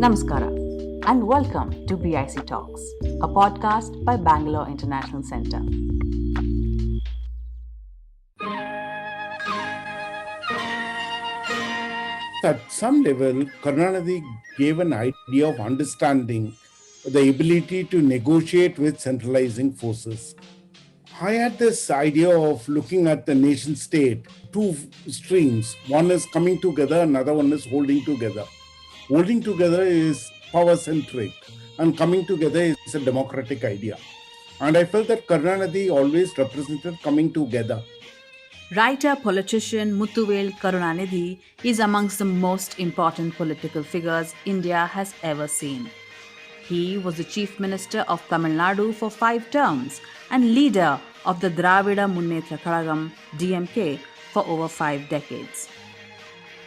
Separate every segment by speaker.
Speaker 1: Namaskara and welcome to BIC Talks, a podcast by Bangalore International Centre.
Speaker 2: At some level, Karunanidhi gave an idea of understanding the ability to negotiate with centralizing forces. I had this idea of looking at the nation state, two streams. One is coming together, another one is holding together. Holding together is power centric, and coming together is a democratic idea. And I felt that Karunanidhi always represented coming together.
Speaker 1: Writer politician Muthuvel Karunanidhi is amongst the most important political figures India has ever seen. He was the Chief Minister of Tamil Nadu for 5 terms and leader of the Dravida Munnetra Kazhagam DMK for over 5 decades.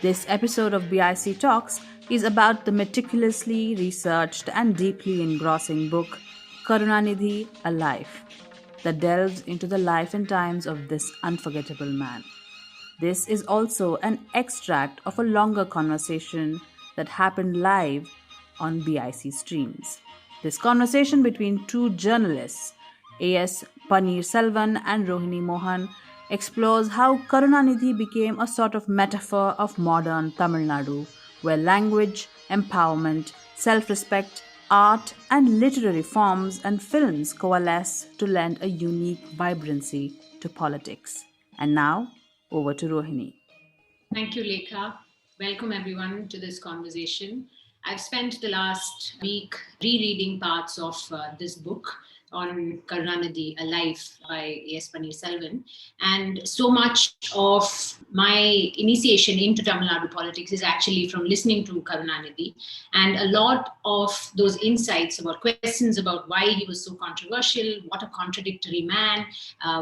Speaker 1: This episode of BIC Talks is about the meticulously researched and deeply engrossing book Karunanidhi, A Life, that delves into the life and times of this unforgettable man. This is also an extract of a longer conversation that happened live on BIC streams. This conversation between two journalists, A.S. Paneerselvan and Rohini Mohan, explores how Karunanidhi became a sort of metaphor of modern Tamil Nadu, where language, empowerment, self-respect, art, and literary forms and films coalesce to lend a unique vibrancy to politics. And now, over to Rohini.
Speaker 3: Thank you, Lekha. Welcome everyone to this conversation. I've spent the last week rereading parts of this book on Karunanidhi, A Life by A.S. Paneerselvan. And so much of my initiation into Tamil Nadu politics is actually from listening to Karunanidhi. And a lot of those insights about questions about why he was so controversial, what a contradictory man,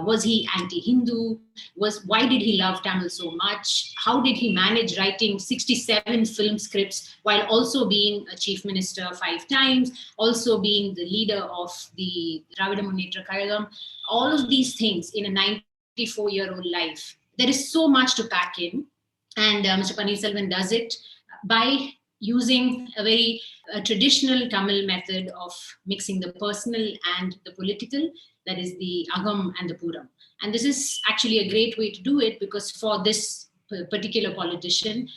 Speaker 3: was he anti-Hindu, why did he love Tamil so much, how did he manage writing 67 film scripts while also being a chief minister 5 times, also being the leader of the Dravida Munnetra Kazhagam, all of these things in a 94-year-old life. There is so much to pack in, and Mr. Paneerselvan does it by using a very traditional Tamil method of mixing the personal and the political, that is the Agam and the Puram. And this is actually a great way to do it, because for this particular politician,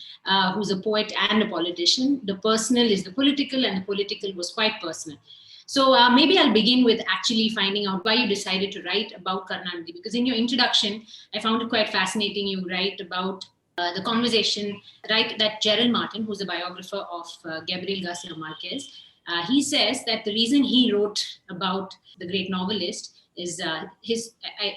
Speaker 3: who's a poet and a politician, the personal is the political and the political was quite personal. So maybe I'll begin with actually finding out why you decided to write about Karunanidhi, because in your introduction, I found it quite fascinating. You write about the conversation, right, that Gerald Martin, who's a biographer of Gabriel Garcia Marquez, he says that the reason he wrote about the great novelist is I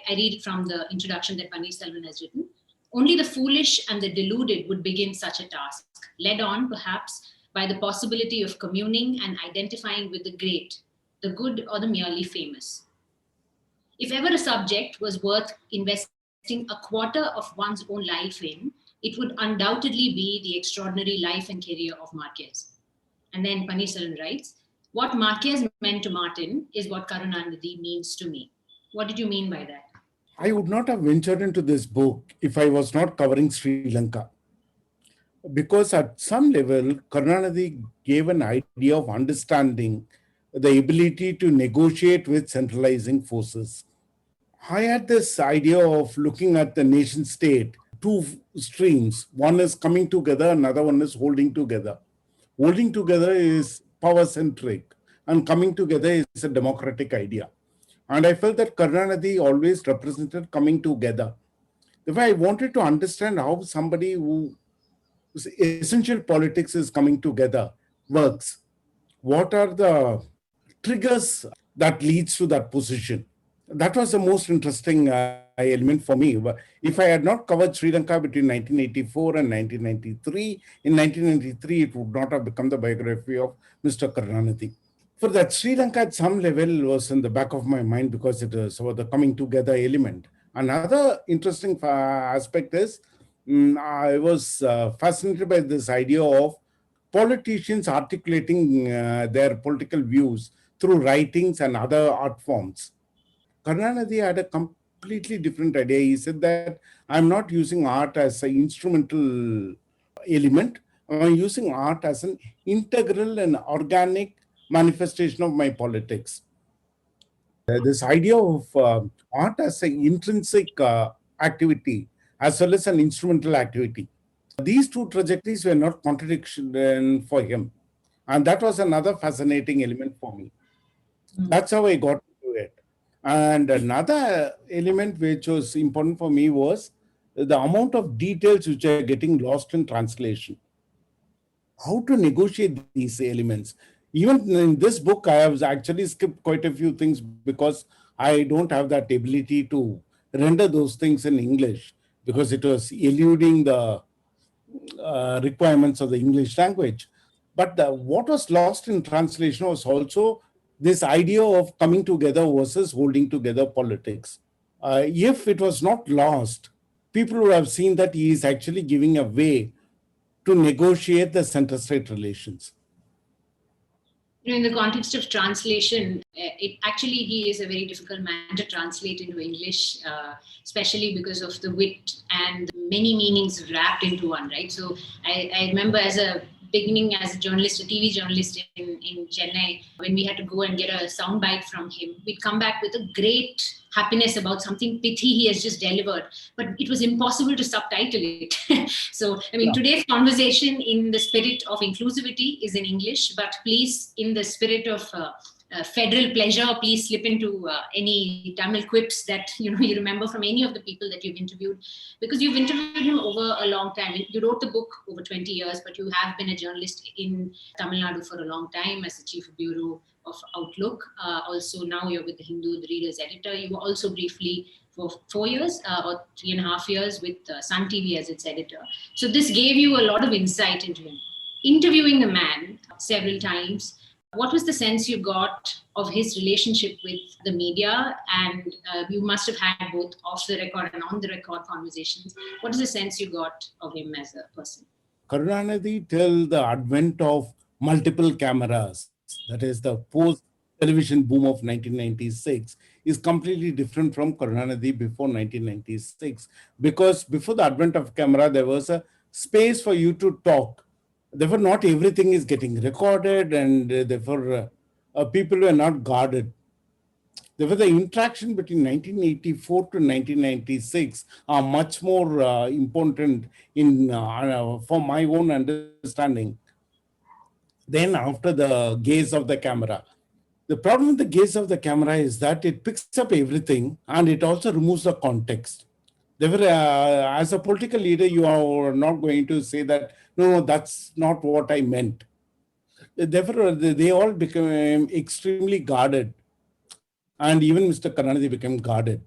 Speaker 3: read it from the introduction that Paneerselvan has written. Only the foolish and the deluded would begin such a task, led on perhaps by the possibility of communing and identifying with the great, the good or the merely famous. If ever a subject was worth investing a quarter of one's own life in, it would undoubtedly be the extraordinary life and career of Marquez. And then Paneerselvan writes, what Marquez meant to Martin is what Karunanidhi means to me. What did you mean by that?
Speaker 2: I would not have ventured into this book if I was not covering Sri Lanka. Because at some level, Karunanidhi gave an idea of understanding the ability to negotiate with centralizing forces. I had this idea of looking at the nation state, two streams. One is coming together, another one is holding together. Holding together is power centric, and coming together is a democratic idea. And I felt that Karunanidhi always represented coming together. Therefore, I wanted to understand how somebody who essential politics is coming together works. What are the triggers that leads to that position? That was the most interesting element for me. If I had not covered Sri Lanka between 1984 and 1993, in 1993 it would not have become the biography of Mr. Karunanidhi. For that, Sri Lanka at some level was in the back of my mind because it is about the coming together element. Another interesting aspect is I was fascinated by this idea of politicians articulating their political views through writings and other art forms. Karunanidhi had a completely different idea. He said that I'm not using art as an instrumental element, I'm using art as an integral and organic manifestation of my politics. This idea of art as an intrinsic activity as well as an instrumental activity. These two trajectories were not contradiction for him. And that was another fascinating element for me. That's how I got into it. And another element which was important for me was the amount of details which are getting lost in translation. How to negotiate these elements. Even in this book, I have actually skipped quite a few things because I don't have that ability to render those things in English because it was eluding the requirements of the English language. But what was lost in translation was also this idea of coming together versus holding together politics. If it was not lost, people would have seen that he is actually giving a way to negotiate the center state relations.
Speaker 3: In the context of translation, it actually he is a very difficult man to translate into English, especially because of the wit and many meanings wrapped into one, right? So I remember as a beginning as a journalist, a TV journalist in Chennai, when we had to go and get a soundbite from him, we'd come back with a great happiness about something pithy he has just delivered, but it was impossible to subtitle it. So, I mean, today's conversation in the spirit of inclusivity is in English, but please, in the spirit of federal pleasure, please slip into any Tamil quips that you remember from any of the people that you've interviewed, because you've interviewed him over a long time. You wrote the book over 20 years, but you have been a journalist in Tamil Nadu for a long time as the chief of bureau of Outlook. Also, now you're with the Hindu, the reader's editor. You were also briefly for 4 years or 3.5 years with Sun TV as its editor. So this gave you a lot of insight into him. Interviewing the man several times, what was the sense you got of his relationship with the media? And you must have had both off the record and on the record conversations. What is the sense you got of him as a person?
Speaker 2: Karunanidhi, till the advent of multiple cameras, that is the post-television boom of 1996, is completely different from Karunanidhi before 1996. Because before the advent of camera, there was a space for you to talk. Therefore, not everything is getting recorded, and therefore, people were not guarded. Therefore, the interaction between 1984 to 1996 are much more important for my own understanding than after the gaze of the camera. The problem with the gaze of the camera is that it picks up everything and it also removes the context. Therefore, as a political leader, you are not going to say that, no, that's not what I meant. Therefore, they all became extremely guarded. And even Mr. Karunanidhi became guarded.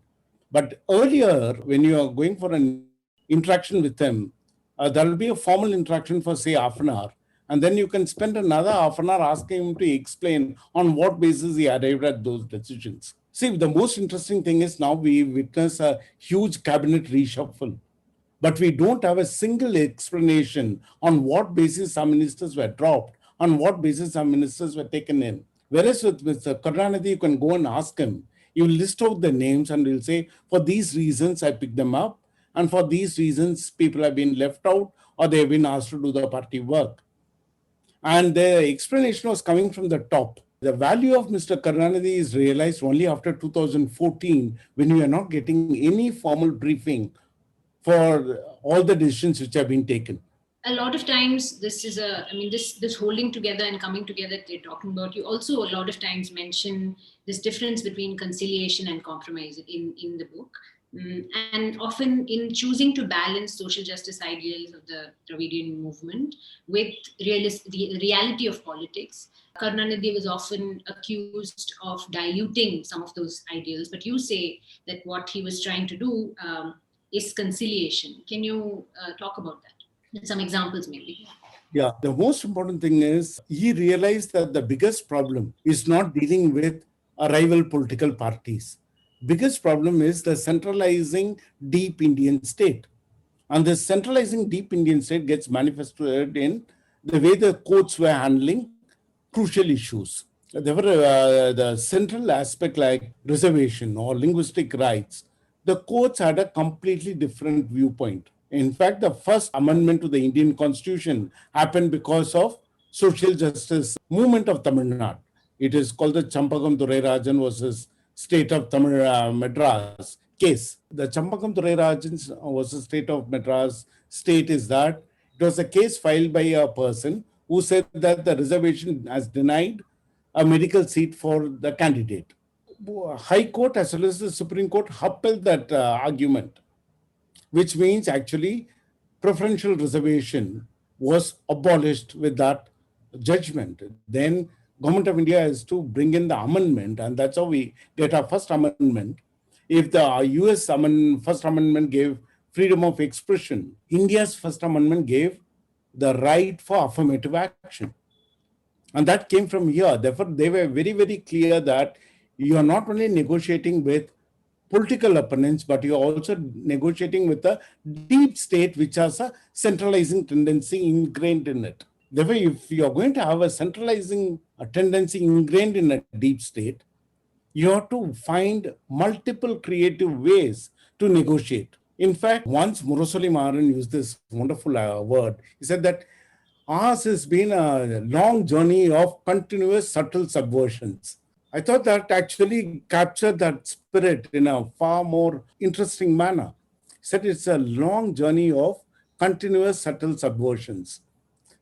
Speaker 2: But earlier, when you are going for an interaction with them, there will be a formal interaction for, say, half an hour. And then you can spend another half an hour asking him to explain on what basis he arrived at those decisions. See, the most interesting thing is now we witness a huge cabinet reshuffle. But we don't have a single explanation on what basis some ministers were dropped, on what basis some ministers were taken in. Whereas with Mr. Karunanidhi, you can go and ask him. You will list out the names and he'll say, for these reasons, I picked them up. And for these reasons, people have been left out or they have been asked to do the party work. And the explanation was coming from the top. The value of Mr. Karunanidhi is realized only after 2014 when we are not getting any formal briefing for all the decisions which have been taken.
Speaker 3: A lot of times this is this holding together and coming together that they're talking about. You also a lot of times mention this difference between conciliation and compromise in the book. And often in choosing to balance social justice ideals of the Dravidian movement with the reality of politics, Karunanidhi was often accused of diluting some of those ideals. But you say that what he was trying to do is conciliation. Can you talk about that? Some examples, maybe.
Speaker 2: Yeah, the most important thing is he realized that the biggest problem is not dealing with rival political parties. Biggest problem is the centralizing deep Indian state. And the centralizing deep Indian state gets manifested in the way the courts were handling crucial issues. There were the central aspect like reservation or linguistic rights. The courts had a completely different viewpoint. In fact, the first amendment to the Indian Constitution happened because of social justice movement of Tamil Nadu. It is called the Champakam Thurayarajan versus State of Tamil Madras case. The Champakam Thurayarajan versus State of Madras state is that it was a case filed by a person who said that the reservation has denied a medical seat for the candidate. High Court as well as the Supreme Court upheld that argument, which means actually preferential reservation was abolished with that judgment. Then Government of India has to bring in the amendment, and that's how we get our first amendment. If the US first amendment gave freedom of expression, India's first amendment gave the right for affirmative action. And that came from here. Therefore, they were very, very clear that you are not only negotiating with political opponents, but you're also negotiating with a deep state which has a centralizing tendency ingrained in it. Therefore, if you're going to have a centralizing tendency ingrained in a deep state, you have to find multiple creative ways to negotiate. In fact, once Murasoli Maran used this wonderful word. He said that ours has been a long journey of continuous subtle subversions. I thought that actually captured that spirit in a far more interesting manner. He said it's a long journey of continuous subtle subversions.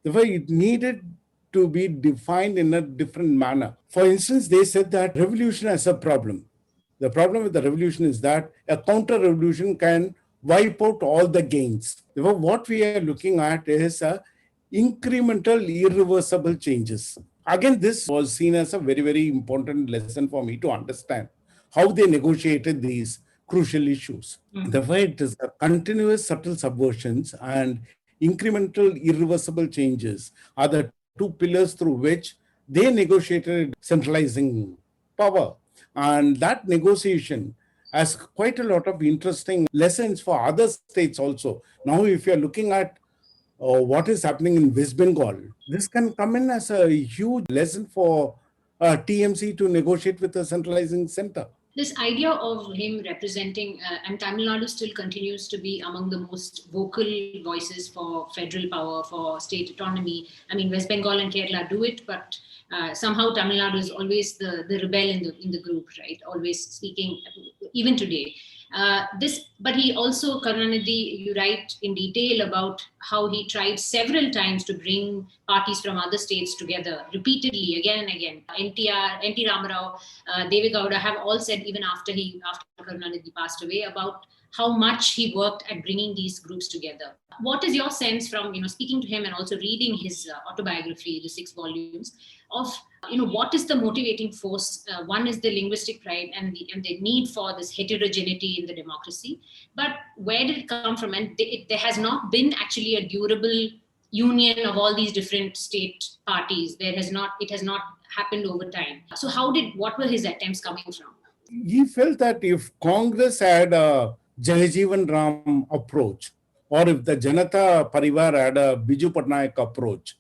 Speaker 2: Therefore, it needed to be defined in a different manner. For instance, they said that revolution has a problem. The problem with the revolution is that a counter-revolution can wipe out all the gains. Therefore, what we are looking at is incremental, irreversible changes. Again, this was seen as a very, very important lesson for me to understand how they negotiated these crucial issues. The way it is continuous subtle subversions and incremental irreversible changes are the two pillars through which they negotiated centralizing power. And that negotiation has quite a lot of interesting lessons for other states also. Now, if you're looking at what is happening in West Bengal, this can come in as a huge lesson for TMC to negotiate with the centralizing center.
Speaker 3: This idea of him representing, and Tamil Nadu still continues to be among the most vocal voices for federal power, for state autonomy. I mean, West Bengal and Kerala do it, but somehow Tamil Nadu is always the rebel in the group, right? Always speaking, even today. But he also, Karunanidhi, you write in detail about how he tried several times to bring parties from other states together, repeatedly, again and again. NTR, NT Ramarao, Deve Gowda have all said, even after Karunanidhi passed away, about how much he worked at bringing these groups together. What is your sense from speaking to him and also reading his autobiography, the 6 volumes, of what is the motivating force? One is the linguistic pride and the need for this heterogeneity in the democracy. But where did it come from? And there has not been actually a durable union of all these different state parties. It has not happened over time. So what were his attempts coming from?
Speaker 2: He felt that if Congress had a Jagajeevan Ram approach, or if the Janata Parivar had a Biju Patnaik approach,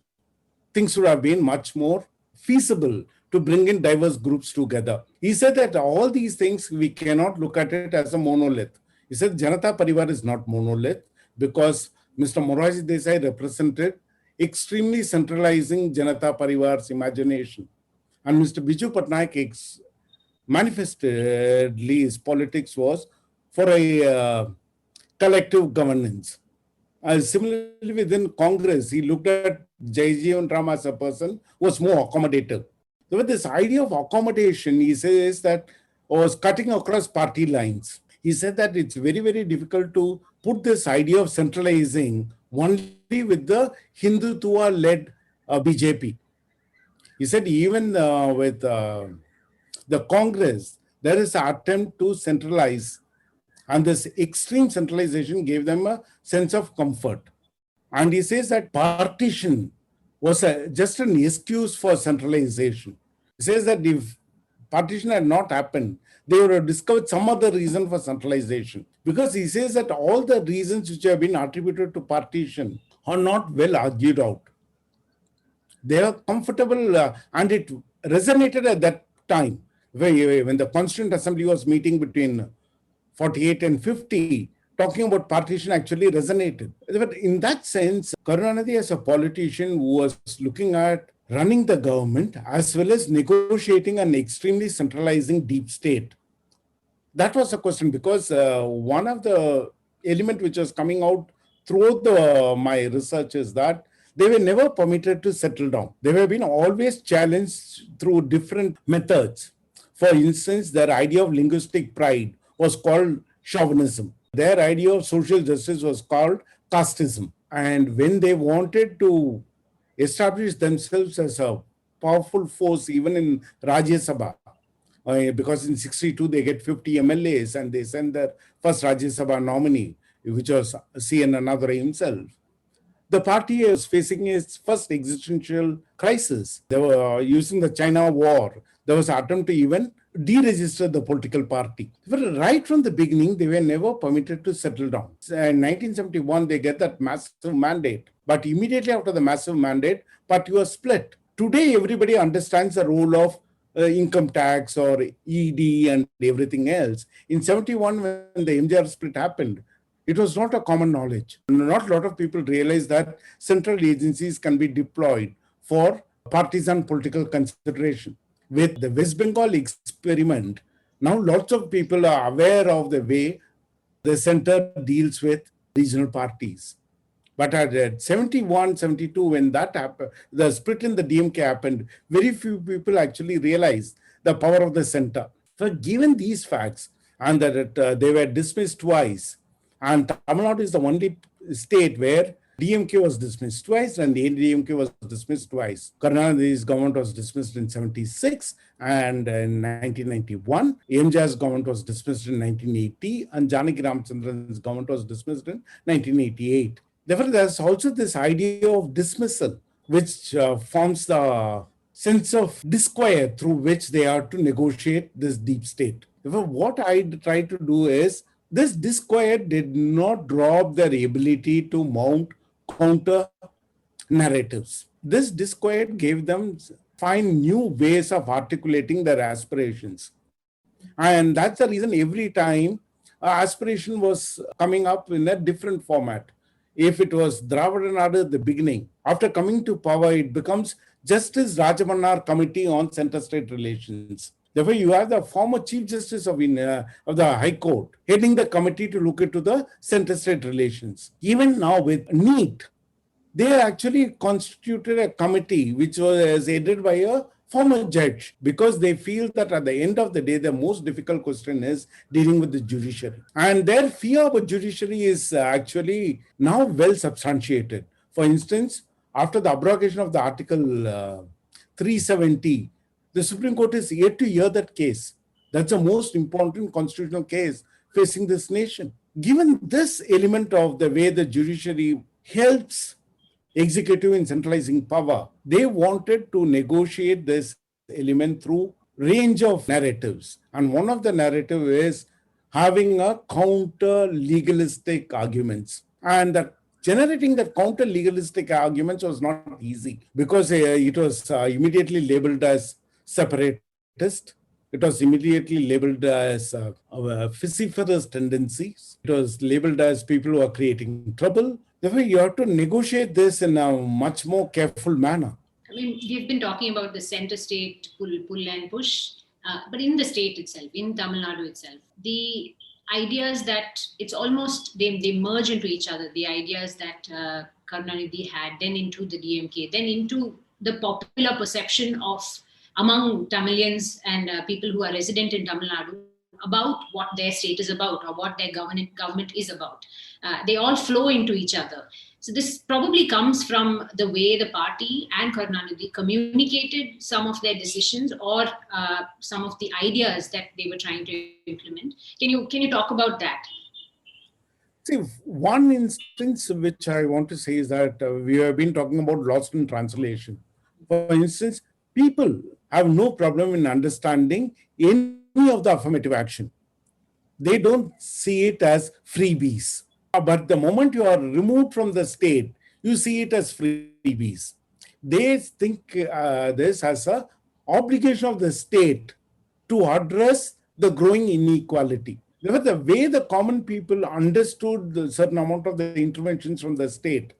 Speaker 2: things would have been much more feasible to bring in diverse groups together. He said that all these things, we cannot look at it as a monolith. He said Janata Parivar is not monolith because Mr. Morarji Desai represented extremely centralizing Janata Parivar's imagination. And Mr. Biju Patnaik manifestedly his politics was for a collective governance. Similarly, within Congress, he looked at Jagajeevan Ram as a person who was more accommodative. So with this idea of accommodation, he says that was cutting across party lines. He said that it's very, very difficult to put this idea of centralizing only with the Hindutva-led BJP. He said even with the Congress, there is an attempt to centralize, and this extreme centralization gave them a sense of comfort. And he says that partition was just an excuse for centralization. He says that if partition had not happened, they would have discovered some other reason for centralization. Because he says that all the reasons which have been attributed to partition are not well argued out. They are comfortable, and it resonated at that time when the Constituent Assembly was meeting between 48 and 50. talking about partition actually resonated. But in that sense, Karunanidhi as a politician who was looking at running the government as well as negotiating an extremely centralizing deep state. That was the question, because one of the element which was coming out throughout my research is that they were never permitted to settle down. They were being always challenged through different methods. For instance, their idea of linguistic pride was called chauvinism. Their idea of social justice was called casteism. And when they wanted to establish themselves as a powerful force, even in Rajya Sabha, because in 62 they get 50 MLAs and they send their first Rajya Sabha nominee, which was C.N. Annadhurai himself. The party is facing its first existential crisis. They were using the China war. There was an attempt to even deregister the political party. But right from the beginning, they were never permitted to settle down. In 1971, they get that massive mandate. But immediately after the massive mandate, party was split. Today, everybody understands the role of income tax or ED and everything else. In 71, when the MJR split happened, it was not a common knowledge. Not a lot of people realize that central agencies can be deployed for partisan political consideration. With the West Bengal experiment, now lots of people are aware of the way the center deals with regional parties. But at 71, 72, when that happened, the split in the DMK happened, very few people actually realized the power of the center. So given these facts, and that they were dismissed twice, and Tamil Nadu is the only state where DMK was dismissed twice and the ADMK was dismissed twice. Karunanidhi's government was dismissed in 76 and in 1991. MJ's government was dismissed in 1980 and Janaki Ramchandran's government was dismissed in 1988. Therefore, there's also this idea of dismissal, which forms the sense of disquiet through which they are to negotiate this deep state. Therefore, what I try to do is, this disquiet did not drop their ability to mount counter narratives. This disquiet gave them find new ways of articulating their aspirations. And that's the reason every time aspiration was coming up in a different format. If it was Dravida Nadu at the beginning, after coming to power, it becomes Justice Rajamannar Committee on Center-State Relations. Therefore, you have the former Chief Justice of the High Court heading the committee to look into the center-state relations. Even now with NEET, they actually constituted a committee which was headed by a former judge, because they feel that at the end of the day, the most difficult question is dealing with the judiciary. And their fear of a judiciary is actually now well substantiated. For instance, after the abrogation of the Article 370, the Supreme Court is yet to hear that case. That's the most important constitutional case facing this nation. Given this element of the way the judiciary helps executive in centralizing power, they wanted to negotiate this element through range of narratives. And one of the narrative is having a counter legalistic arguments. And that generating that counter legalistic arguments was not easy, because it was immediately labeled as separatist. It was immediately labeled as vociferous tendencies. It was labeled as people who are creating trouble. Therefore, you have to negotiate this in a much more careful manner.
Speaker 3: I mean, we've been talking about the center state pull and push, but in the state itself, in Tamil Nadu itself, the ideas that it's almost, they merge into each other. The ideas that Karunanidhi had, then into the DMK, then into the popular perception of among Tamilians and people who are resident in Tamil Nadu about what their state is about or what their government is about. They all flow into each other. So this probably comes from the way the party and Karunanidhi communicated some of their decisions or some of the ideas that they were trying to implement. Can you talk about that?
Speaker 2: See, one instance which I want to say is that we have been talking about lost in translation. For instance, people have no problem in understanding any of the affirmative action. They don't see it as freebies. But the moment you are removed from the state, you see it as freebies. They think this as an obligation of the state to address the growing inequality. The way the common people understood the certain amount of the interventions from the state.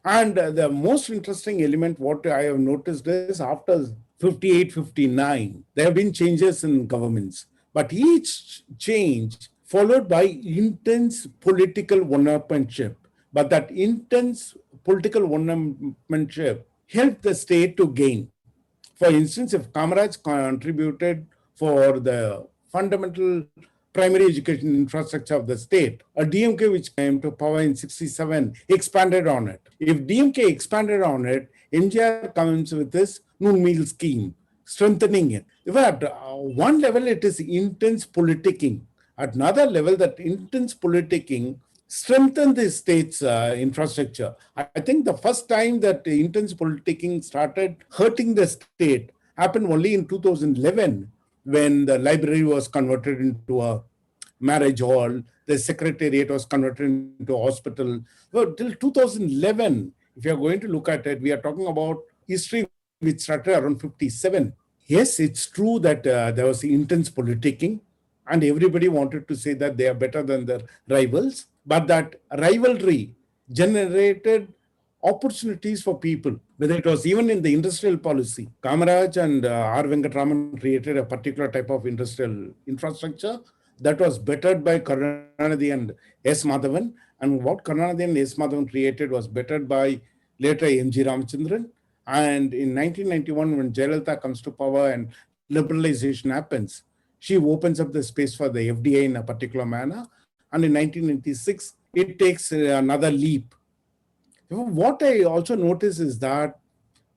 Speaker 2: And the most interesting element, what I have noticed is after 58, 59, there have been changes in governments. But each change followed by intense political one-upmanship. But that intense political one-upmanship helped the state to gain. For instance, if Kamaraj contributed for the fundamental primary education infrastructure of the state, a DMK which came to power in 67 expanded on it. If DMK expanded on it, MGR comes with this noon meal scheme, strengthening it. At one level, it is intense politicking. At another level, that intense politicking strengthen the state's infrastructure. I think the first time that the intense politicking started hurting the state happened only in 2011 when the library was converted into a marriage hall, the secretariat was converted into a hospital. Well, till 2011, if you are going to look at it, we are talking about history which started around 57. Yes, it's true that there was intense politicking and everybody wanted to say that they are better than their rivals. But that rivalry generated opportunities for people, whether it was even in the industrial policy. Kamaraj and R. Venkatraman created a particular type of industrial infrastructure that was bettered by Karunanidhi and S. Madhavan. And what Karunanidhi and S. Madhavan created was bettered by later M.G. Ramachandran. And in 1991, when Jayalalitha comes to power and liberalization happens, she opens up the space for the FDI in a particular manner. And in 1996, it takes another leap. What I also notice is that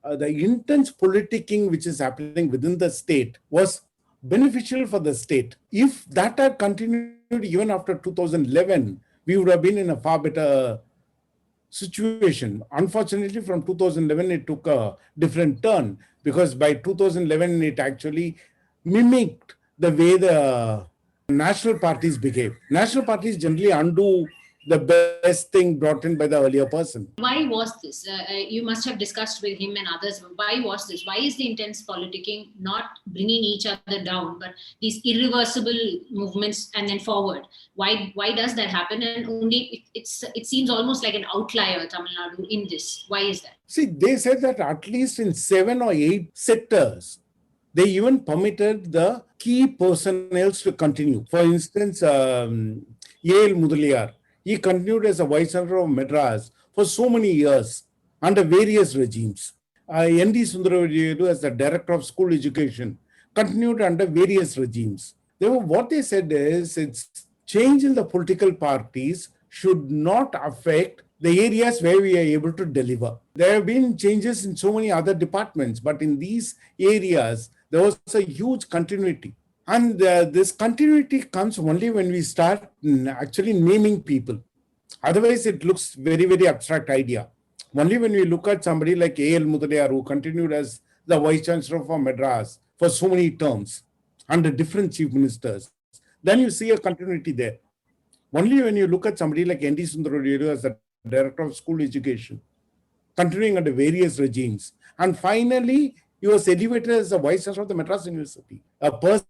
Speaker 2: the intense politicking which is happening within the state was beneficial for the state. If that had continued even after 2011, we would have been in a far better situation. Unfortunately, from 2011, it took a different turn because by 2011, it actually mimicked the way the national parties behave. National parties generally undo the best thing brought in by the earlier person.
Speaker 3: Why was this? You must have discussed with him and others. Why was this? Why is the intense politicking not bringing each other down, but these irreversible movements and then forward? Why does that happen? And only it seems almost like an outlier, Tamil Nadu, in this. Why is that?
Speaker 2: See, they said that at least in 7 or 8 sectors, they even permitted the key personnel to continue. For instance, A.L. Mudaliar, he continued as a Vice Chancellor of Madras for so many years under various regimes. N.D. Sundararajan as the Director of School Education continued under various regimes. Therefore, what they said is it's change in the political parties should not affect the areas where we are able to deliver. There have been changes in so many other departments, but in these areas, there was a huge continuity. And this continuity comes only when we start actually naming people. Otherwise, it looks very, very abstract idea. Only when we look at somebody like A.L. Mudaliar, who continued as the Vice Chancellor for Madras for so many terms under different chief ministers, then you see a continuity there. Only when you look at somebody like N.D. Sundararajan as the Director of School Education, continuing under various regimes, and finally, he was elevated as the Vice Chancellor of the Madras University. A person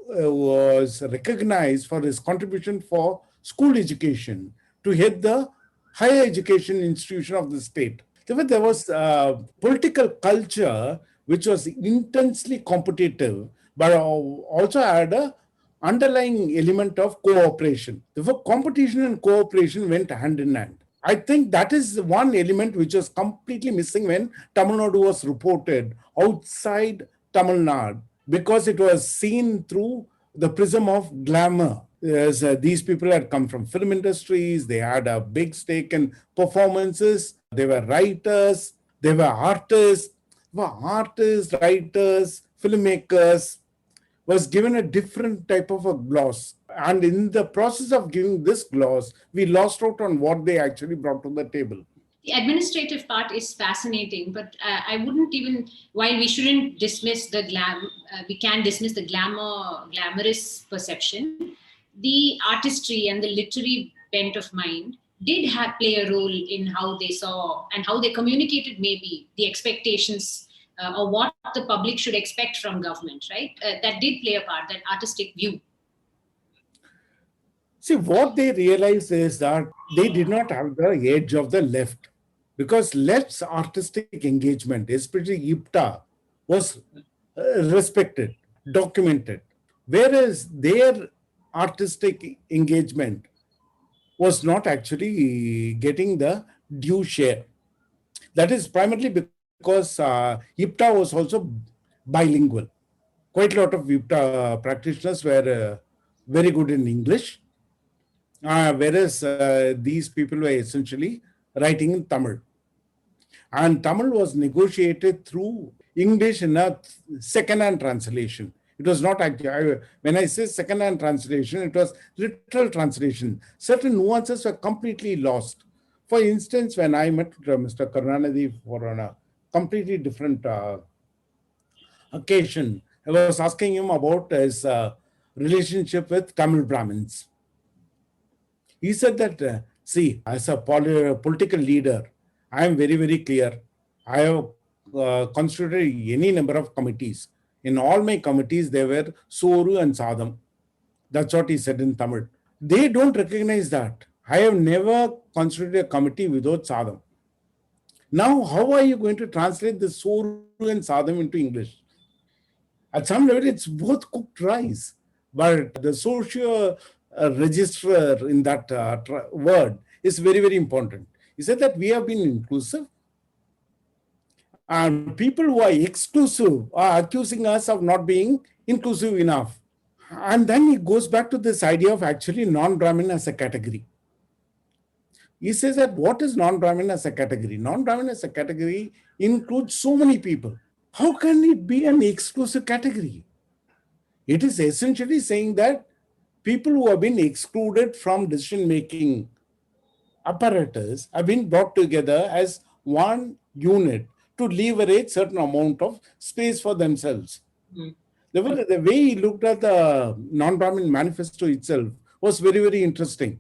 Speaker 2: was recognized for his contribution for school education to head the higher education institution of the state. Therefore, there was a political culture which was intensely competitive, but also had a underlying element of cooperation. Therefore, competition and cooperation went hand in hand. I think that is one element which was completely missing when Tamil Nadu was reported outside Tamil Nadu, because it was seen through the prism of glamour. As, these people had come from film industries, they had a big stake in performances, they were writers, they were artists, writers, filmmakers, was given a different type of a gloss. And in the process of giving this gloss, we lost out on what they actually brought to the table.
Speaker 3: The administrative part is fascinating, but I wouldn't even, while we shouldn't dismiss the we can dismiss the glamorous perception, the artistry and the literary bent of mind did play a role in how they saw and how they communicated maybe the expectations or what the public should expect from government, right? That did play a part, that artistic view.
Speaker 2: See, what they realized is that they did not have the edge of the left because left's artistic engagement, especially IPTA, was respected, documented, whereas their artistic engagement was not actually getting the due share. That is primarily because IPTA was also bilingual. Quite a lot of IPTA practitioners were very good in English, whereas these people were essentially writing in Tamil. And Tamil was negotiated through English in a second-hand translation. It was not actually, when I say second-hand translation, it was literal translation. Certain nuances were completely lost. For instance, when I met Mr. Karunanidhi for on a completely different occasion, I was asking him about his relationship with Tamil Brahmins. He said that, see, as a political leader, I am very, very clear. I have constituted any number of committees. In all my committees, there were Soru and Sadam. That's what he said in Tamil. They don't recognize that. I have never constituted a committee without Sadam. Now, how are you going to translate the Soru and Sadam into English? At some level, it's both cooked rice, but the social register in that word is very, very important. He said that we have been inclusive, and people who are exclusive are accusing us of not being inclusive enough. And then he goes back to this idea of actually non-Brahmin as a category. He says that what is non-Brahmin as a category? Non-Brahmin as a category includes so many people. How can it be an exclusive category? It is essentially saying that people who have been excluded from decision-making apparatus have been brought together as one unit to leverage certain amount of space for themselves. The way he looked at the non-Brahmin manifesto itself was very, very interesting.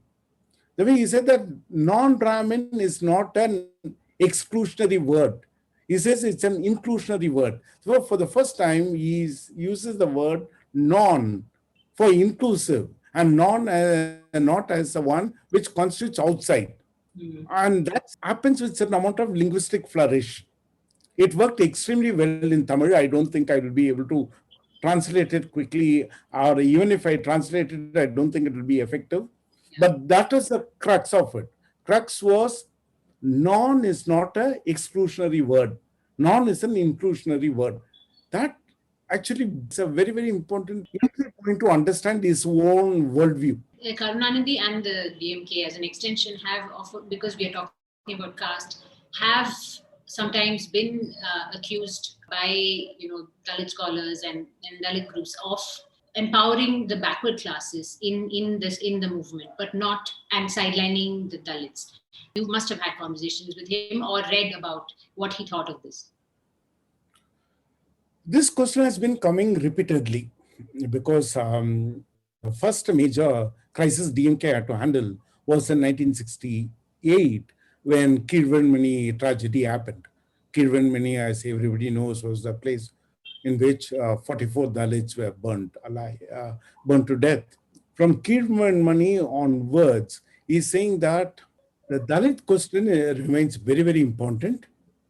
Speaker 2: The way he said that non-Brahmin is not an exclusionary word. He says it's an inclusionary word. So for the first time, he uses the word non for inclusive and non not as the one which constitutes outside. And that happens with certain amount of linguistic flourish. It worked extremely well in Tamil. I don't think I will be able to translate it quickly, or even if I translate it, I don't think it will be effective. But that was the crux of it. Crux was non is not an exclusionary word. Non is an inclusionary word. That actually is a very, very important point to understand his own worldview.
Speaker 3: Karunanidhi and the DMK as an extension have often, because we are talking about caste, have sometimes been accused by Dalit scholars and Dalit groups of empowering the backward classes in the movement, but not and sidelining the Dalits. You must have had conversations with him or read about what he thought of this.
Speaker 2: This question has been coming repeatedly because the first major crisis DMK had to handle was in 1968 when Kirvanmani tragedy happened. Kirvanmani, as everybody knows, was the place in which 44 Dalits were burnt alive, burnt to death. From Kirvanmani onwards, he's saying that the Dalit question remains very, very important.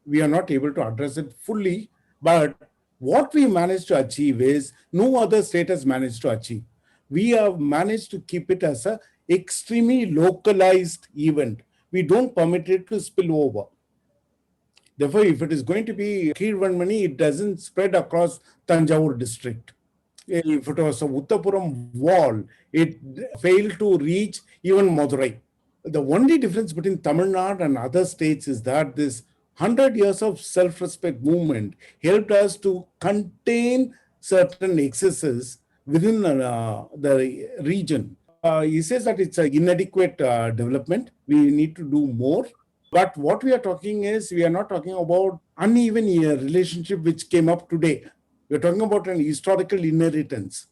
Speaker 2: We are not able to address it fully, but what we managed to achieve is no other state has managed to achieve. We have managed to keep it as an extremely localized event. We don't permit it to spill over. Therefore, if it is going to be Kirvanmani, it doesn't spread across Tanjavur district. If it was a Uttapuram wall, it failed to reach even Madurai. The only difference between Tamil Nadu and other states is that this 100 years of self-respect movement helped us to contain certain excesses within the region. He says that it's an inadequate development. We need to do more. But what we are talking is, we are not talking about uneven relationship which came up today. We're talking about an historical inheritance.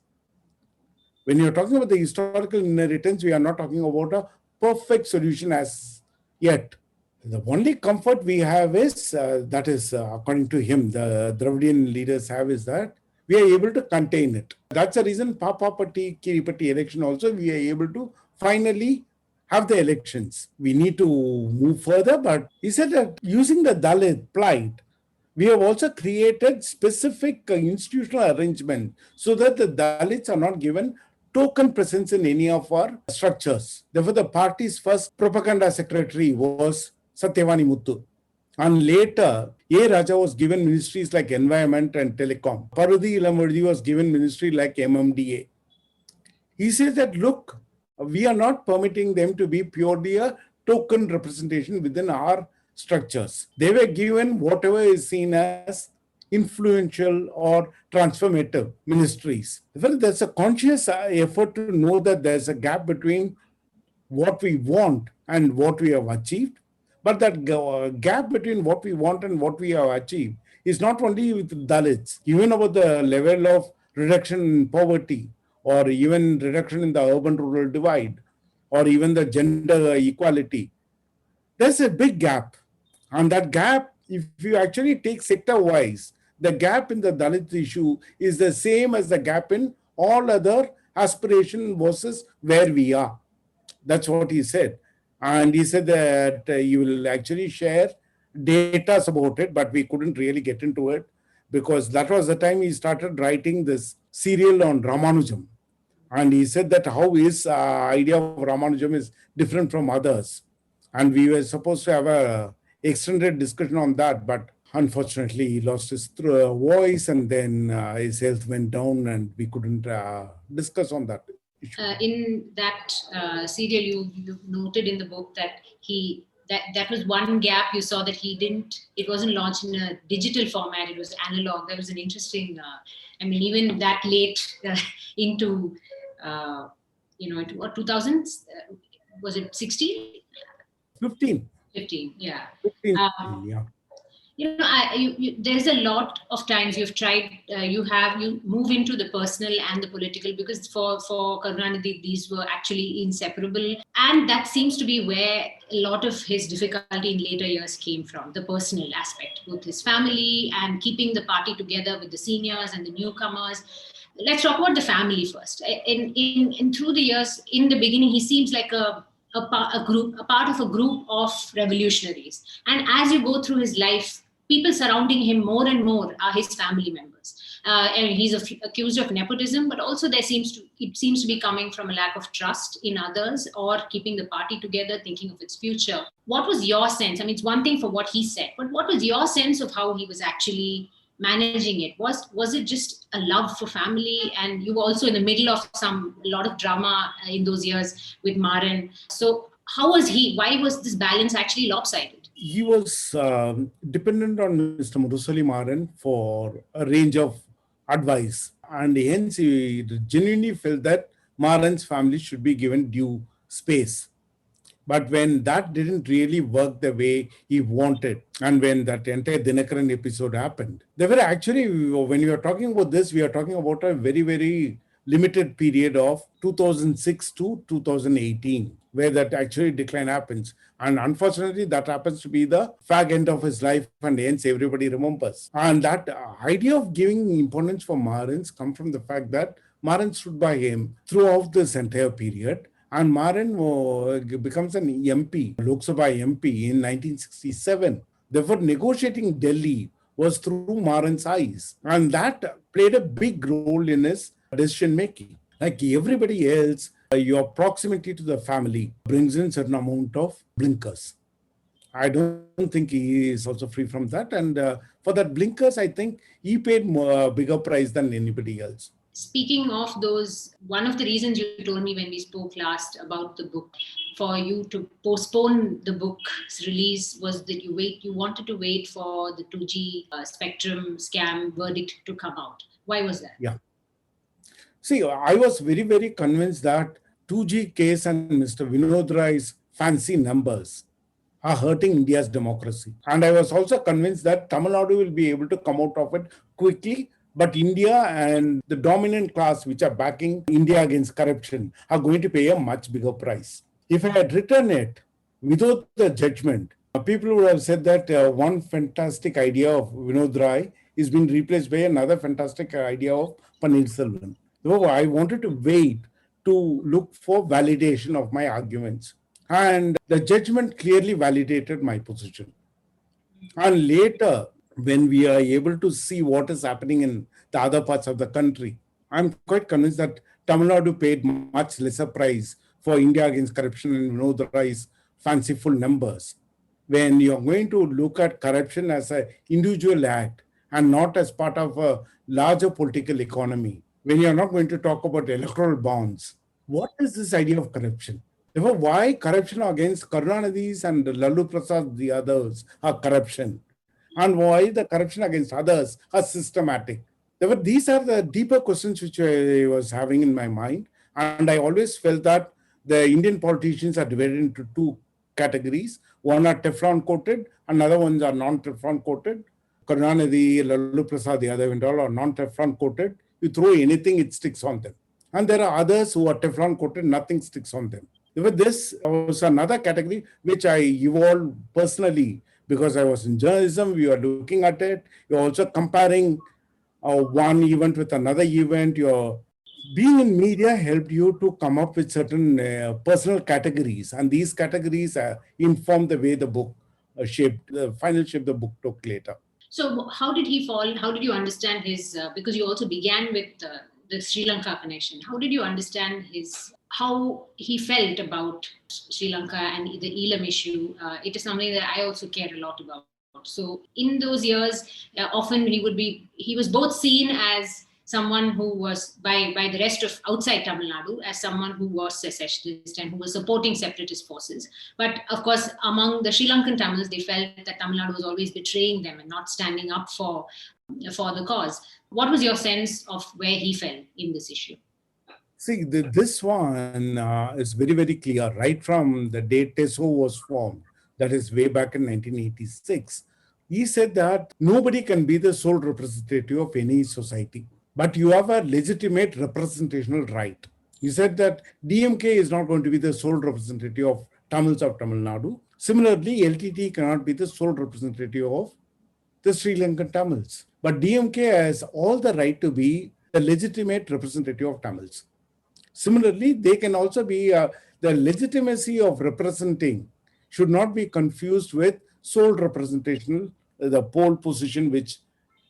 Speaker 2: When you're talking about the historical inheritance, we are not talking about a perfect solution as yet. The only comfort we have is, that is, according to him, the Dravidian leaders have, is that we are able to contain it. That's the reason Papapatti, Kiripatti election also, we are able to finally have the elections. We need to move further, but he said that using the Dalit plight, we have also created specific institutional arrangement so that the Dalits are not given token presence in any of our structures. Therefore, the party's first propaganda secretary was Satyavani Muthu. And later, A. Raja was given ministries like Environment and Telecom. Parvati Ilamurdi was given ministry like MMDA. He says that, look, we are not permitting them to be purely a token representation within our structures. They were given whatever is seen as influential or transformative ministries. Well, there's a conscious effort to know that there's a gap between what we want and what we have achieved. But that gap between what we want and what we have achieved is not only with Dalits, even about the level of reduction in poverty, or even reduction in the urban-rural divide, or even the gender equality. There's a big gap. And that gap, if you actually take sector-wise, the gap in the Dalit issue is the same as the gap in all other aspiration versus where we are. That's what he said. And he said that you will actually share data about it, but we couldn't really get into it because that was the time he started writing this serial on Ramanujam. And he said that how his idea of Ramanujam is different from others. And we were supposed to have a extended discussion on that, but unfortunately he lost his voice and then his health went down and we couldn't discuss on that.
Speaker 3: In that serial, you noted in the book that that was one gap you saw, that it wasn't launched in a digital format, it was analog. That was an interesting, even that late into, into what, 2000s? Was it 16?
Speaker 2: 15.
Speaker 3: 15, yeah.
Speaker 2: 15, yeah.
Speaker 3: There's a lot of times you've tried, you move into the personal and the political, because for Karunanidhi, these were actually inseparable. And that seems to be where a lot of his difficulty in later years came from, the personal aspect, both his family and keeping the party together with the seniors and the newcomers. Let's talk about the family first. In through the years, in the beginning, he seems like a part of a group of revolutionaries. And as you go through his life, people surrounding him more and more are his family members. And he's accused of nepotism, but also it seems to be coming from a lack of trust in others or keeping the party together, thinking of its future. What was your sense? It's one thing for what he said, but what was your sense of how he was actually managing it? Was it just a love for family? And you were also in the middle of a lot of drama in those years with Maran. So how was he? Why was this balance actually lopsided?
Speaker 2: He was dependent on Mr. Murusali Maran for a range of advice. And hence he genuinely felt that Maran's family should be given due space. But when that didn't really work the way he wanted, and when that entire Dinakaran episode happened, they were actually, when we are talking about this, we are talking about a very, very limited period of 2006 to 2018, where that actually decline happens. And unfortunately, that happens to be the fag end of his life, and hence everybody remembers. And that idea of giving importance for Maran's come from the fact that Maran stood by him throughout this entire period. And Maran becomes an MP, Lok Sabha MP in 1967. Therefore, negotiating Delhi was through Maran's eyes. And that played a big role in his decision making. Like everybody else, your proximity to the family brings in certain amount of blinkers. I don't think he is also free from that. And for that blinkers, I think he paid a bigger price than anybody else.
Speaker 3: Speaking of those, one of the reasons you told me when we spoke last about the book, for you to postpone the book's release, was that you wanted to wait for the 2G spectrum scam verdict to come out. Why was that?
Speaker 2: Yeah. See, I was very, very convinced that 2G case and Mr. Vinod Rai's fancy numbers are hurting India's democracy. And I was also convinced that Tamil Nadu will be able to come out of it quickly, but India and the dominant class which are backing India against corruption are going to pay a much bigger price. If I had written it without the judgment, people would have said that one fantastic idea of Vinod Rai is being replaced by another fantastic idea of Paneerselvan. Though I wanted to wait to look for validation of my arguments. And the judgment clearly validated my position. And later, when we are able to see what is happening in the other parts of the country, I'm quite convinced that Tamil Nadu paid much lesser price for India against corruption and Vinod Rai's fanciful numbers. When you're going to look at corruption as an individual act and not as part of a larger political economy, when you're not going to talk about electoral bonds, what is this idea of corruption? Therefore, why corruption against Karunanidhi's and Lalu Prasad, the others, are corruption? And why the corruption against others are systematic? Therefore, these are the deeper questions which I was having in my mind. And I always felt that the Indian politicians are divided into two categories. One are Teflon coated, another ones are non-Teflon coated. Karunanidhi, Lalu Prasad, the other and all are non-Teflon coated. You throw anything, it sticks on them. And there are others who are Teflon coated, nothing sticks on them. With this was another category which I evolved personally because I was in journalism. We were looking at it. You're also comparing one event with another event. You're being in media helped you to come up with certain personal categories, and these categories inform the way the book the final shape the book took later.
Speaker 3: So how did he fall? How did you understand his, because you also began with the Sri Lanka connection. How did you understand how he felt about Sri Lanka and the Elam issue? It is something that I also care a lot about. So in those years, often he was both seen as someone who was by the rest of outside Tamil Nadu as someone who was secessionist and who was supporting separatist forces. But of course, among the Sri Lankan Tamils, they felt that Tamil Nadu was always betraying them and not standing up for the cause. What was your sense of where he fell in this issue?
Speaker 2: See, this one is very, very clear. Right from the day TESO was formed, that is way back in 1986, he said that nobody can be the sole representative of any society, but you have a legitimate representational right. He said that DMK is not going to be the sole representative of Tamils of Tamil Nadu. Similarly, LTT cannot be the sole representative of the Sri Lankan Tamils. But DMK has all the right to be the legitimate representative of Tamils. Similarly, they can also be the legitimacy of representing should not be confused with sole representational, the pole position which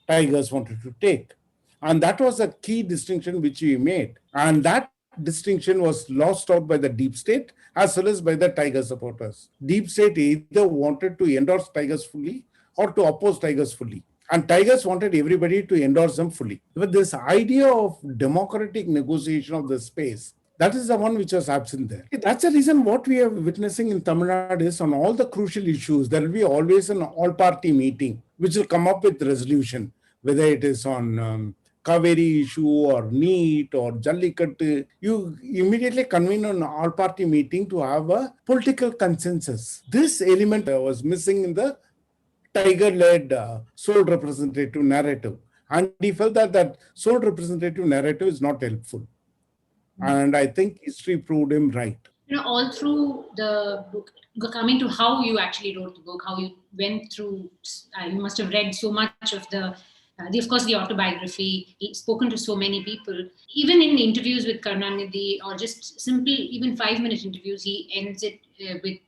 Speaker 2: Tigers wanted to take. And that was a key distinction which we made. And that distinction was lost out by the deep state as well as by the Tiger supporters. Deep state either wanted to endorse Tigers fully or to oppose Tigers fully. And Tigers wanted everybody to endorse them fully. But this idea of democratic negotiation of the space, that is the one which was absent there. That's the reason what we are witnessing in Tamil Nadu is on all the crucial issues, there will be always an all-party meeting which will come up with resolution, whether it is on Kaveri issue or NEET or Jallikattu. You immediately convene an all-party meeting to have a political consensus. This element was missing in the Tiger-led sole representative narrative. And he felt that sole representative narrative is not helpful. And I think history proved him right.
Speaker 3: All through the book, coming to how you actually wrote the book, how you went through, you must have read so much of of course, the autobiography, spoken to so many people. Even in interviews with Karunanidhi or just simple, even 5-minute interviews, he ends it with,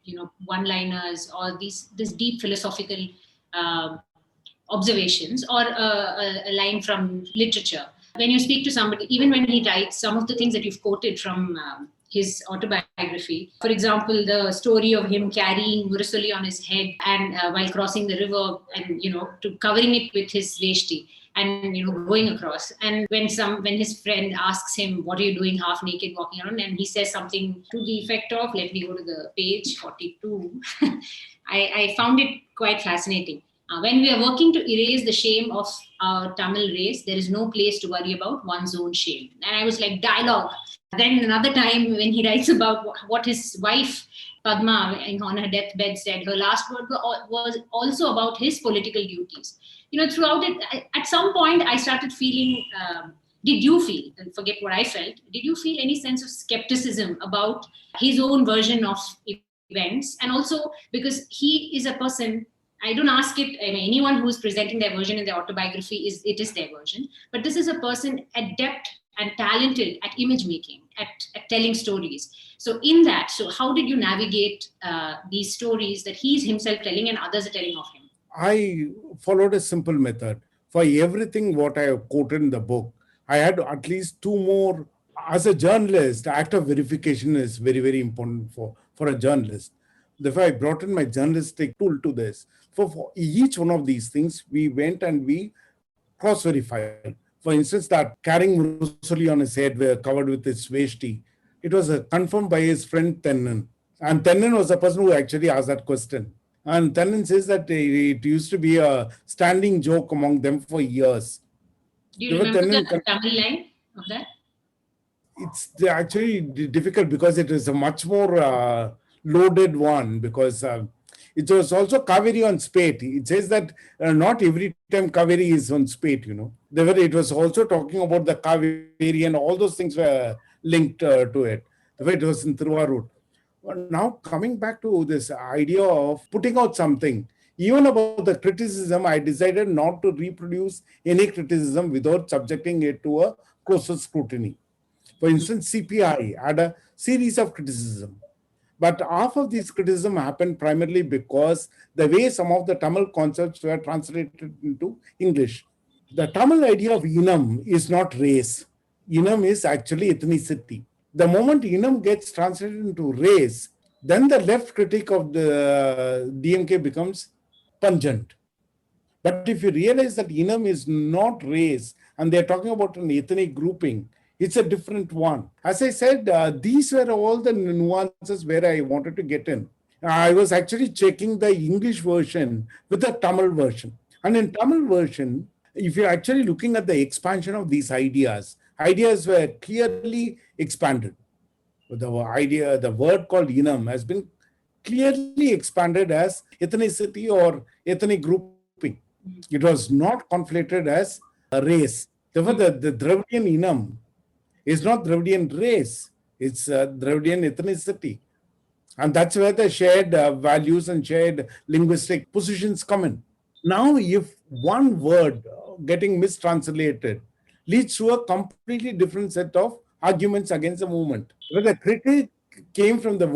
Speaker 3: one-liners or this deep philosophical observations or a line from literature. When you speak to somebody, even when he writes, some of the things that you've quoted from his autobiography, for example, the story of him carrying Murasoli on his head and while crossing the river and, covering it with his veshti and, going across. And when his friend asks him, what are you doing half naked walking around? And he says something to the effect of, let me go to the page 42. I found it quite fascinating. When we are working to erase the shame of our Tamil race, there is no place to worry about one's own shame. And I was like, dialogue. Then another time when he writes about what his wife, Padma, on her deathbed said, her last word was also about his political duties. Throughout it, at some point, I started feeling, did you feel, and forget what I felt, did you feel any sense of skepticism about his own version of events? And also because he is a person, I don't ask it, anyone who's presenting their version in their autobiography, it is their version. But this is a person adept and talented at image making. at telling stories. So in that, so how did you navigate these stories that he's himself telling and others are telling of him?
Speaker 2: I followed a simple method. For everything what I have quoted in the book, I had at least two more. As a journalist, act of verification is very, very important for a journalist. Therefore, I brought in my journalistic tool to this. For each one of these things, we went and we cross-verified. For instance, that carrying Musoli on his head covered with his veshti, it was confirmed by his friend Tennen. And Tennen was the person who actually asked that question. And Tennen says that it used to be a standing joke among them for years.
Speaker 3: Do you remember the Tamil line of that?
Speaker 2: It's actually difficult because it is a much more loaded one, because it was also Kaveri on spate. It says that not every time Kaveri is on spate, It was also talking about the Kaveri, and all those things were linked to it. The way it was in Thiruvarur. Now, coming back to this idea of putting out something, even about the criticism, I decided not to reproduce any criticism without subjecting it to a closer scrutiny. For instance, CPI had a series of criticism. But half of this criticism happened primarily because the way some of the Tamil concepts were translated into English. The Tamil idea of Inam is not race. Inam is actually ethnicity. The moment Inam gets translated into race, then the left critique of the DMK becomes pungent. But if you realize that Inam is not race and they're talking about an ethnic grouping, it's a different one. As I said, these were all the nuances where I wanted to get in. I was actually checking the English version with the Tamil version. And in Tamil version, if you're actually looking at the expansion of these ideas were clearly expanded. The word called Inam has been clearly expanded as ethnicity or ethnic grouping. It was not conflated as a race. Therefore, the Dravidian Inam is not Dravidian race, it's Dravidian ethnicity. And that's where the shared values and shared linguistic positions come in. Now, if one word getting mistranslated leads to a completely different set of arguments against the movement, where the critic came from the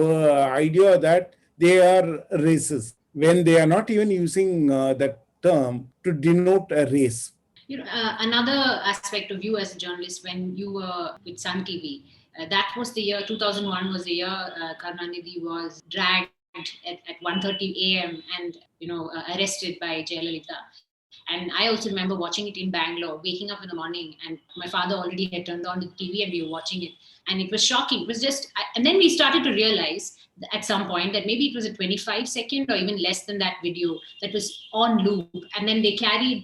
Speaker 2: idea that they are racist, when they are not even using that term to denote a race.
Speaker 3: Another aspect of you as a journalist, when you were with Sun TV, that was the year 2001 was the year Karunanidhi was dragged at 1:30 a.m. and arrested by Jayalalitha. And I also remember watching it in Bangalore, waking up in the morning, and my father already had turned on the TV and we were watching it. And it was shocking. It was just, and then we started to realize at some point that maybe it was a 25-second or even less than that video that was on loop. And then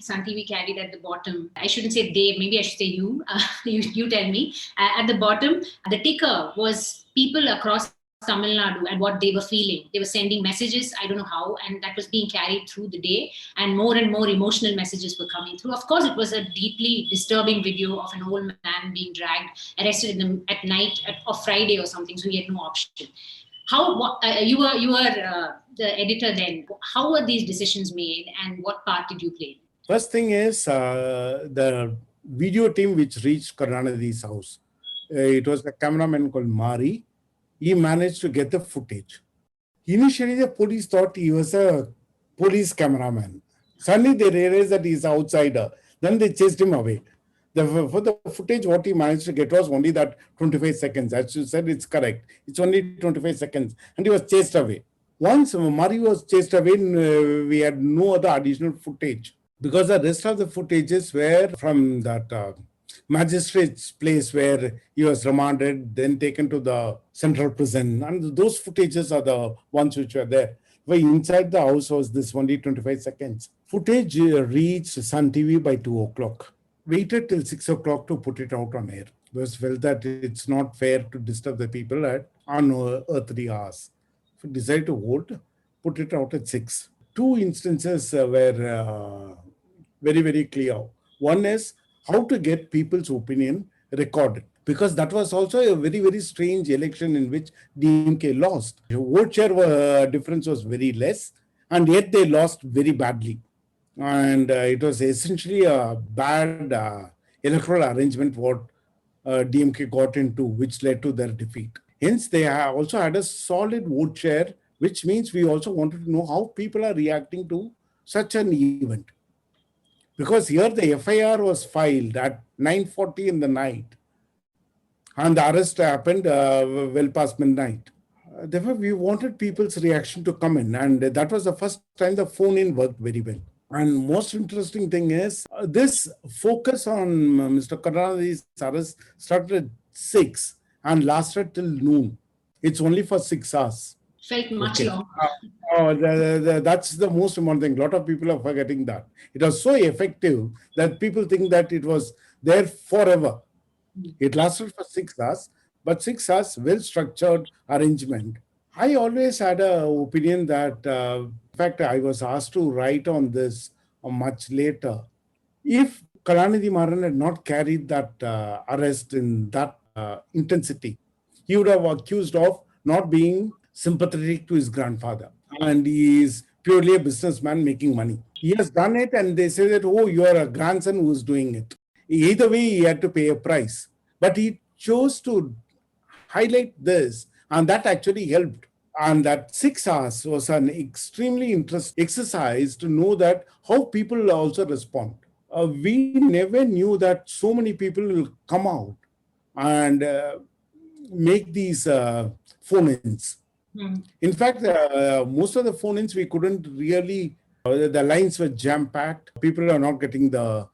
Speaker 3: Sun TV carried at the bottom. I shouldn't say they, maybe I should say you. You tell me. At the bottom, the ticker was people across Tamil Nadu and what they were feeling. They were sending messages, I don't know how, and that was being carried through the day, and more emotional messages were coming through. Of course, it was a deeply disturbing video of an old man being dragged, arrested at night of Friday or something, so he had no option. You were the editor then. How were these decisions made, and what part did you play?
Speaker 2: First thing is the video team which reached Karunanidhi's house. It was a cameraman called Mari. He managed to get the footage. Initially, the police thought he was a police cameraman. Suddenly, they realized that he's an outsider. Then they chased him away. For the footage, what he managed to get was only that 25 seconds. As you said, it's correct. It's only 25 seconds. And he was chased away. Once Mari was chased away, we had no other additional footage, because the rest of the footages were from that magistrate's place where he was remanded, then taken to the central prison. And those footages are the ones which were there. Where inside the house was this only 25 seconds. Footage reached Sun TV by 2 o'clock. Waited till 6 o'clock to put it out on air. Because felt that it's not fair to disturb the people at unearthly hours. So decided to hold, put it out at 6. Two instances were very, very clear. One is how to get people's opinion recorded, because that was also a very, very strange election in which DMK lost. The vote share difference was very less, and yet they lost very badly. And it was essentially a bad electoral arrangement what DMK got into, which led to their defeat. Hence, they also had a solid vote share, which means we also wanted to know how people are reacting to such an event. Because here the FIR was filed at 9:40 in the night, and the arrest happened well past midnight. Therefore, we wanted people's reaction to come in, and that was the first time the phone-in worked very well. And most interesting thing is this focus on Mr. Karunanidhi's arrest started at 6 and lasted till noon. It's only for 6 hours.
Speaker 3: Felt much
Speaker 2: Okay.
Speaker 3: longer.
Speaker 2: That's the most important thing. A lot of people are forgetting that. It was so effective that people think that it was there forever. It lasted for 6 hours, but 6 hours, well-structured arrangement. I always had an opinion that, in fact, I was asked to write on this much later. If Kalanidhi Maran had not carried that arrest in that intensity, he would have accused of not being sympathetic to his grandfather. And he is purely a businessman making money. He has done it, and they say that, oh, you are a grandson who is doing it. Either way, he had to pay a price. But he chose to highlight this, and that actually helped. And that 6 hours was an extremely interesting exercise to know that how people also respond. We never knew that so many people will come out and make these phone-ins. In fact, most of the phone-ins we couldn't really, the lines were jam-packed. People are not getting the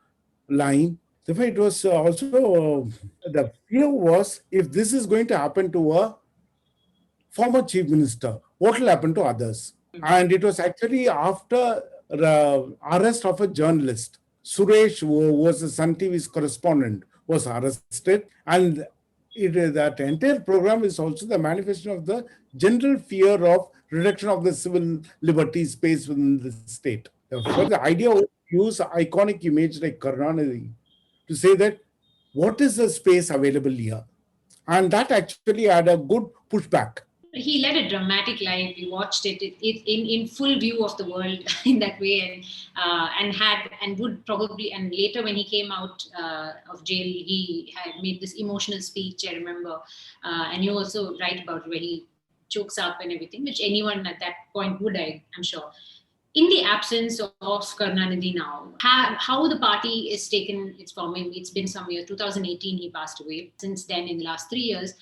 Speaker 2: line. Therefore, it was also, the fear was, if this is going to happen to a former chief minister, what will happen to others? And it was actually after the arrest of a journalist. Suresh, who was the Sun TV's correspondent, was arrested. And that entire program is also the manifestation of the general fear of reduction of the civil liberty space within the state. Therefore, the idea was to use iconic image like Karunanidhi to say that what is the space available here? And that actually had a good pushback.
Speaker 3: He led a dramatic life. We watched it in full view of the world in that way, and would probably, and later when he came out of jail, he had made this emotional speech, I remember, and you also write about where he chokes up and everything, which anyone at that point would, I'm sure. In the absence of Karunanidhi now, how the party is taken its form. It's been some years. 2018, he passed away. Since then, in the last 3 years,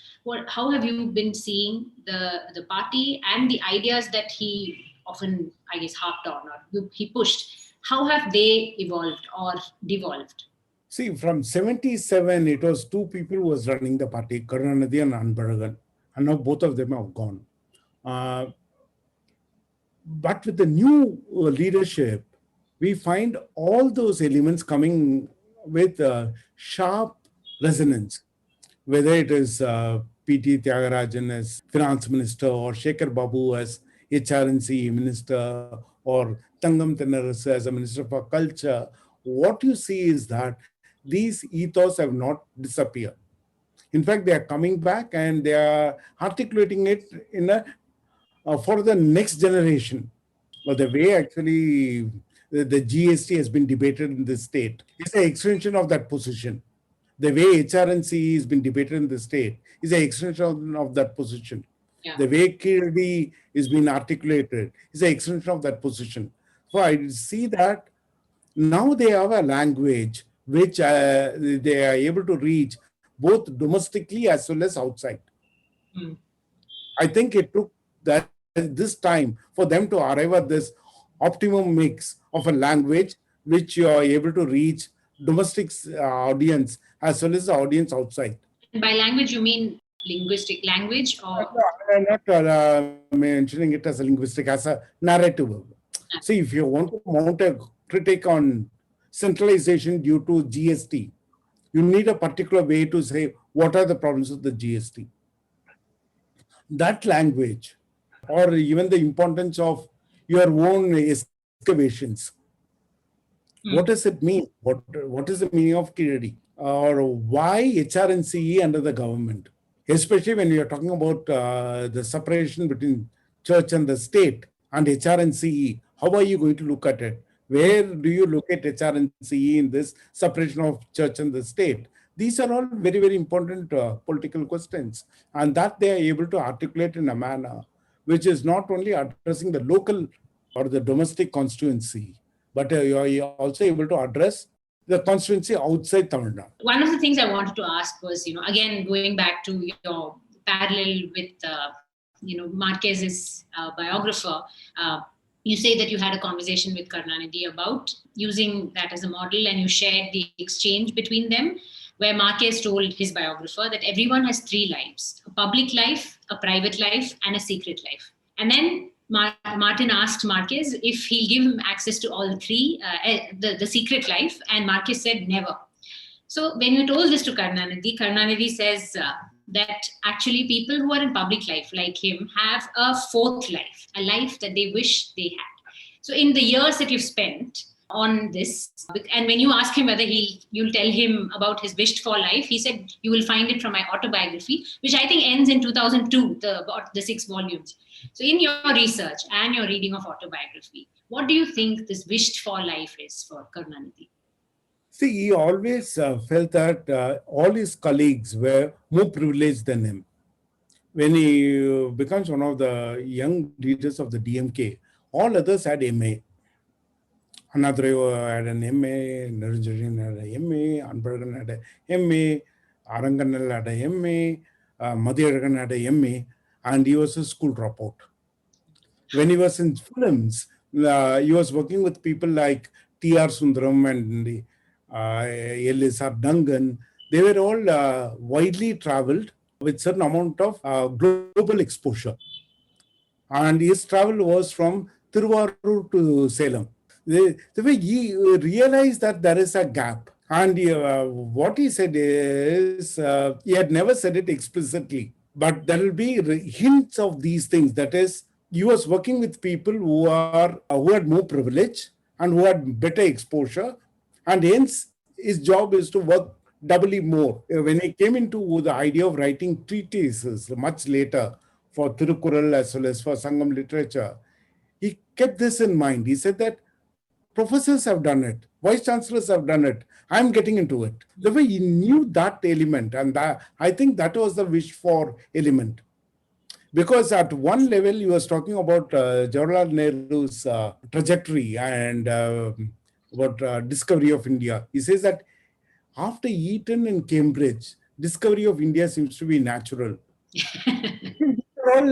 Speaker 3: how have you been seeing the party and the ideas that he often, I guess, harped on or he pushed? How have they evolved or devolved?
Speaker 2: See, from 77, it was two people who was running the party, Karunanidhi and Anbaragan. And now both of them have gone. But with the new leadership, we find all those elements coming with sharp resonance, whether it is P.T. Tyagarajan as finance minister or Shekhar Babu as HRNC minister or Tangam Tennarasu as a minister for culture. What you see is that these ethos have not disappeared. In fact, they are coming back and they are articulating it in a for the next generation. But the way actually the GST has been debated in the state is an extension of that position. The way HRNC has been debated in the state is an extension of that position. Yeah. The way KRD is being articulated is an extension of that position. So I see that now they have a language which they are able to reach both domestically as well as outside. I think it took this time for them to arrive at this optimum mix of a language which you are able to reach domestic audience as well as the audience outside.
Speaker 3: By language, you mean linguistic language? Or
Speaker 2: I'm not mentioning it as a linguistic, as a narrative. See, if you want to mount a critique on centralization due to GST, you need a particular way to say what are the problems of the GST. That language, or even the importance of your own excavations. What does it mean? What is the meaning of KRD? Or why HRNCE under the government? Especially when you are talking about the separation between church and the state and HRNCE. How are you going to look at it? Where do you look at HRNCE in this separation of church and the state? These are all very, very important political questions, and that they are able to articulate in a manner which is not only addressing the local or the domestic constituency, but you are also able to address the constituency outside Tamil Nadu.
Speaker 3: One of the things I wanted to ask was, again, going back to your parallel with, Marquez's biographer, you say that you had a conversation with Karunanidhi about using that as a model, and you shared the exchange between them, where Marquez told his biographer that everyone has three lives: a public life, a private life, and a secret life. And then Martin asked Marquez if he'll give him access to all three, the secret life, and Marquez said never. So when you told this to Karunanidhi says that actually people who are in public life like him have a fourth life, a life that they wish they had. So in the years that you've spent on this, and when you ask him whether you'll tell him about his wished for life, he said, you will find it from my autobiography, which I think ends in 2002, the 6 volumes. So in your research and your reading of autobiography, what do you think this wished for life is for Karunanidhi?
Speaker 2: See, he always felt that all his colleagues were more privileged than him. When he becomes one of the young leaders of the DMK, all others had MA. Annadurai had an MA, Niranjan had an MA, Anbaragan had an MA, Aranganal had an MA, Madhiragan had an MA, and he was a school dropout. When he was in films, he was working with people like T.R. Sundaram and L.S.R. Dungan. They were all widely traveled with certain amount of global exposure. And his travel was from Tiruvarur to Salem. The way he realized that there is a gap. And what he said is, he had never said it explicitly, but there will be hints of these things. That is, he was working with people who had more privilege and who had better exposure, and hence his job is to work doubly more. When he came into the idea of writing treatises much later for Tirukural as well as for Sangam literature, he kept this in mind. He said that professors have done it, vice chancellors have done it, I'm getting into it. The way he knew that element, and I think that was the wish for element. Because at one level, he was talking about Jawaharlal Nehru's trajectory and about discovery of India. He says that after Eton and Cambridge, discovery of India seems to be natural. All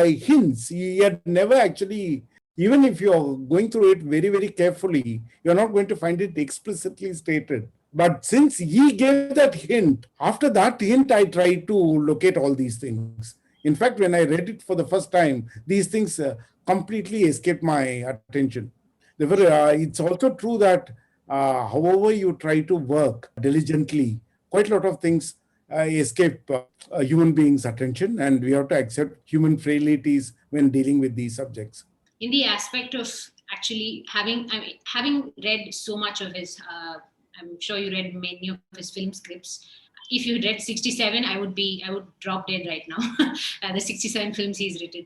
Speaker 2: hints. He had never actually, even if you're going through it very, very carefully, you're not going to find it explicitly stated. But since he gave that hint, after that hint, I tried to locate all these things. In fact, when I read it for the first time, these things completely escaped my attention. It's also true that however you try to work diligently, quite a lot of things escape a human being's attention, and we have to accept human frailties when dealing with these subjects.
Speaker 3: In the aspect of actually having read so much of his, I'm sure you read many of his film scripts. If you read 67, I would drop dead right now. The 67 films he's written,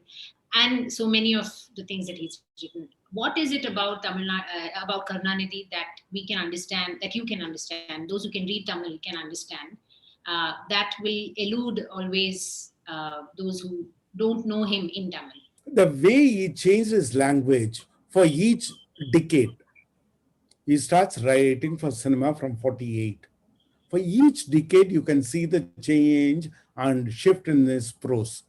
Speaker 3: and so many of the things that he's written. What is it about about Karunanidhi that we can understand, that you can understand, those who can read Tamil can understand, that will elude always those who don't know him in Tamil?
Speaker 2: The way he changed his language for each decade. He starts writing for cinema from 48. For each decade, you can see the change and shift in his prose.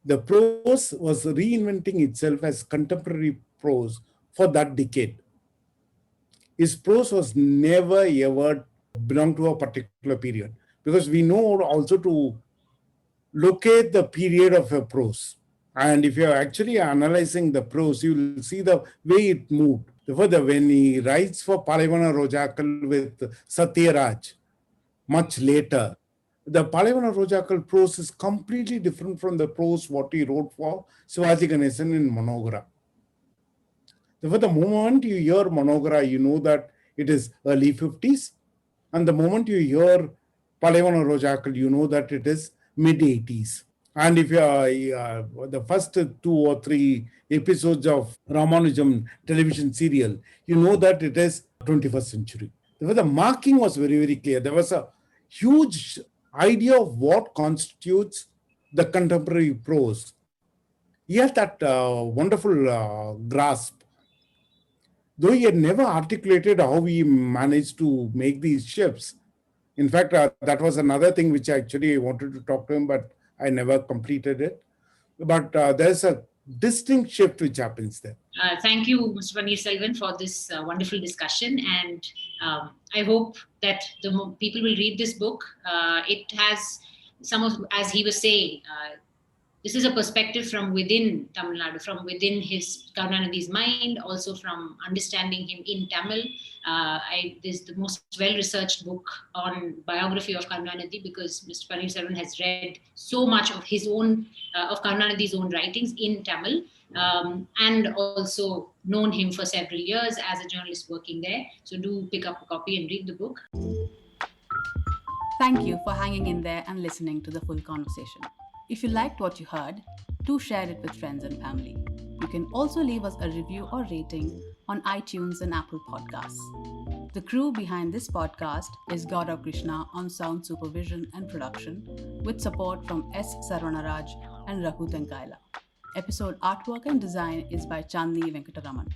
Speaker 2: The prose was reinventing itself as contemporary prose for that decade. His prose was never ever belonged to a particular period, because we know also to locate the period of a prose. And if you're actually analyzing the prose, you will see the way it moved. Further, when he writes for Palivana Rojakal with Satyaraj, much later, the Palivana Rojakal prose is completely different from the prose what he wrote for Shivaji Ganesan in Manogara. Therefore, the moment you hear Manogara, you know that it is early 50s. And the moment you hear Palivana Rojakal, you know that it is mid 80s. And if you are the first 2 or 3 episodes of Ramanujam television serial, you know that it is 21st century. The marking was very, very clear. There was a huge idea of what constitutes the contemporary prose. He had that wonderful grasp. Though he had never articulated how he managed to make these shifts. In fact, that was another thing which I actually wanted to talk to him, but I never completed it. But there's a distinct shift which happens there.
Speaker 3: Thank you, Mr. Paneerselvan, for this wonderful discussion. And I hope that the people will read this book. It has some of, as he was saying, this is a perspective from within Tamil Nadu, from within his Karunanidhi's mind, also from understanding him in Tamil. This is the most well-researched book on biography of Karunanidhi, because Mr. Paneerselvan has read so much of his own, of Karunanidhi's own writings in Tamil, and also known him for several years as a journalist working there. So do pick up a copy and read the book.
Speaker 1: Thank you for hanging in there and listening to the full conversation. If you liked what you heard, do share it with friends and family. You can also leave us a review or rating on iTunes and Apple Podcasts. The crew behind this podcast is Gaurav Krishna on sound supervision and production, with support from S. Sarvanaraj and Raghu Tenkaila. Episode artwork and design is by Chandni Venkataraman.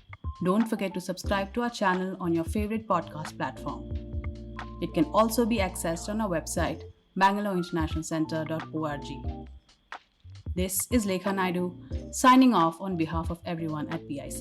Speaker 1: Don't forget to subscribe to our channel on your favorite podcast platform. It can also be accessed on our website, bangaloreinternationalcenter.org. This is Lekha Naidu, signing off on behalf of everyone at BIC.